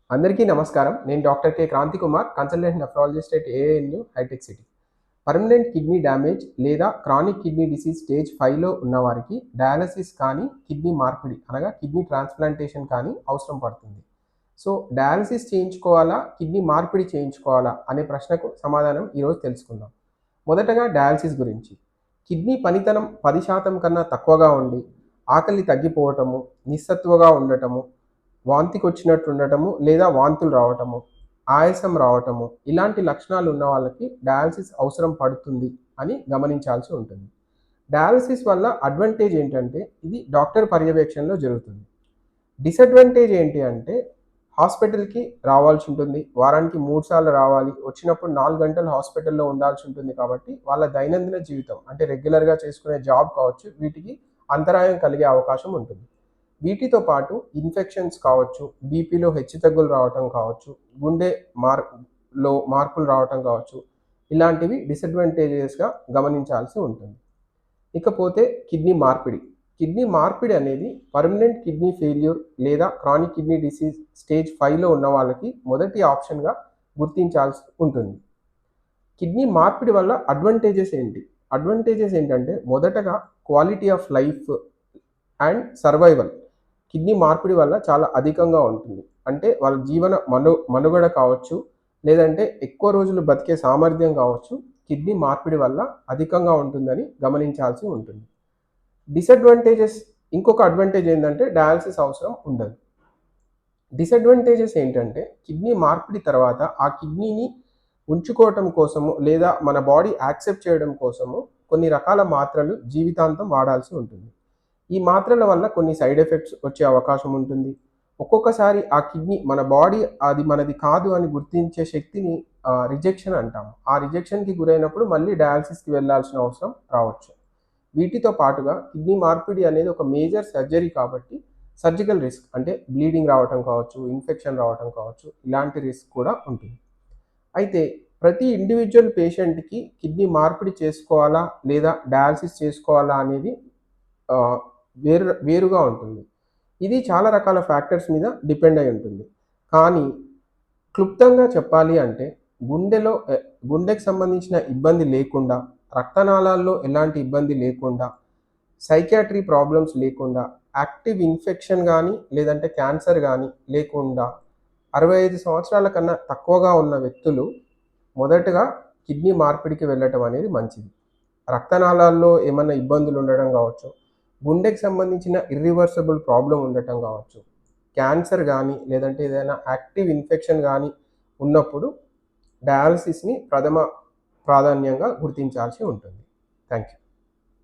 అందరికీ నమస్కారం. నేను doctor K. Kranthi Kumar, consultant nephrologist at ANU Hitech City. Permanent kidney damage లేదా క్రానిక్ కిడ్నీ డిసీజ్ స్టేజ్ 5లో ఉన్నవారికి డయాలసిస్ కానీ, కిడ్నీ మార్పిడి అనగా కిడ్నీ ట్రాన్స్‌ప్లాంటేషన్ కానీ అవసరం పడుతుంది. సో, డయాలసిస్ చేయించుకోవాలా? కిడ్నీ మార్పిడి చేయించుకోవాలా? అనే ప్రశ్నకు సమాధానం ఈరోజు తెలుసుకుందాం. మొదటగా డయాలసిస్ గురించి. కిడ్నీ పనితనం 10% కన్నా తక్కువగా ఉండి, ఆకలి తగ్గిపోవటము, నిస్సత్తువగా ఉండటము, వాంతికొచ్చినట్టు ఉండటము లేదా వాంతులు రావటము, ఆయాసం రావటము ఇలాంటి లక్షణాలు ఉన్న వాళ్ళకి డయాలసిస్ అవసరం పడుతుంది అని గమనించాల్సి ఉంటుంది. డయాలసిస్ వల్ల అడ్వాంటేజ్ ఏంటంటే ఇది డాక్టర్ పర్యవేక్షణలో జరుగుతుంది. డిసడ్వాంటేజ్ ఏంటి అంటే హాస్పిటల్‌కి రావాల్సి ఉంటుంది. వారానికి 3 సార్లు రావాలి. వచ్చినప్పుడు 4 గంటలు హాస్పిటల్‌లో ఉండాల్సి ఉంటుంది కాబట్టి వాళ్ళ దైనందిన జీవితం అంటే రెగ్యులర్‌గా చేసుకునే జాబ్ కావచ్చు వీటికి అంతరాయం కలిగే అవకాశం ఉంటుంది. వీటితో పాటు ఇన్ఫెక్షన్స్ కావచ్చు, బీపీలో హెచ్చుతగ్గులు రావటం కావచ్చు, గుండె మార్పులు రావటం కావచ్చు, ఇలాంటివి డిసడ్వాంటేజెస్‌గా గమనించాల్సి ఉంటుంది. ఇకపోతే కిడ్నీ మార్పిడి. కిడ్నీ మార్పిడి అనేది పర్మనెంట్ కిడ్నీ ఫెయిల్యూర్ లేదా క్రానిక్ కిడ్నీ డిసీజ్ స్టేజ్ 5లో ఉన్న వాళ్ళకి మొదటి ఆప్షన్‌గా గుర్తించాల్సి ఉంటుంది. కిడ్నీ మార్పిడి వల్ల అడ్వాంటేజెస్ ఏంటి? అడ్వాంటేజెస్ ఏంటంటే మొదటగా quality of life and survival. Kidney మార్పిడి వల్ల చాలా అధికంగా ఉంటుంది. అంటే వాళ్ళ జీవన మనుగడ కావచ్చు, లేదంటే ఎక్కువ రోజులు బతికే సామర్థ్యం కావచ్చు, కిడ్నీ మార్పిడి వల్ల అధికంగా ఉంటుందని గమనించాల్సి ఉంటుంది. డిసడ్వాంటేజెస్ ఇంకొక అడ్వాంటేజ్ ఏంటంటే డయాలసిస్ అవసరం ఉండదు. డిసడ్వాంటేజెస్ ఏంటంటే కిడ్నీ మార్పిడి తర్వాత ఆ కిడ్నీని ఉంచుకోవటం కోసము లేదా మన బాడీ యాక్సెప్ట్ చేయడం కోసము కొన్ని రకాల మాత్రలు జీవితాంతం వాడాల్సి ఉంటుంది. ఈ మాత్రల వల్ల కొన్ని సైడ్ ఎఫెక్ట్స్ వచ్చే అవకాశం ఉంటుంది. ఒక్కొక్కసారి ఆ కిడ్నీ మన బాడీ అది మనది కాదు అని గుర్తించే శక్తిని రిజెక్షన్ అంటాము. ఆ రిజెక్షన్‌కి గురైనప్పుడు మళ్ళీ డయాలసిస్‌కి వెళ్ళాల్సిన అవసరం రావచ్చు. వీటితో పాటుగా కిడ్నీ మార్పిడి అనేది ఒక మేజర్ సర్జరీ కాబట్టి సర్జికల్ రిస్క్ అంటే బ్లీడింగ్ రావటం కావచ్చు, ఇన్ఫెక్షన్ రావటం కావచ్చు, ఇలాంటి రిస్క్ కూడా ఉంటుంది. అయితే ప్రతి ఇండివిడ్యువల్ పేషెంట్‌కి కిడ్నీ మార్పిడి చేసుకోవాలా? లేదా డయాలసిస్ చేసుకోవాలా? అనేది ఆహ్, వేరుగా ఉంటుంది. ఇది చాలా రకాల ఫ్యాక్టర్స్ మీద డిపెండ్ అయి ఉంటుంది. కానీ క్లుప్తంగా చెప్పాలి అంటే గుండెలో గుండెకి సంబంధించిన ఇబ్బంది లేకుండా, రక్తనాళాల్లో ఎలాంటి ఇబ్బంది లేకుండా, సైకియాట్రీ ప్రాబ్లమ్స్ లేకుండా, యాక్టివ్ ఇన్ఫెక్షన్ గానీ, లేదంటే క్యాన్సర్ గానీ లేకుండా 65 సంవత్సరాల కన్నా తక్కువగా ఉన్న వ్యక్తులు మొదటగా కిడ్నీ మార్పిడికి వెళ్ళటం అనేది మంచిది. రక్తనాళాల్లో ఏమన్నా ఇబ్బందులు ఉండడం కావచ్చు, గుండెకి సంబంధించిన ఇర్రివర్సిబుల్ ప్రాబ్లమ్ ఉండటం కావచ్చు, క్యాన్సర్ కానీ లేదంటే ఏదైనా యాక్టివ్ ఇన్ఫెక్షన్ కానీ ఉన్నప్పుడు డయాలసిస్‌ని ప్రథమ ప్రాధాన్యంగా గుర్తించాల్సి ఉంటుంది. Thank you.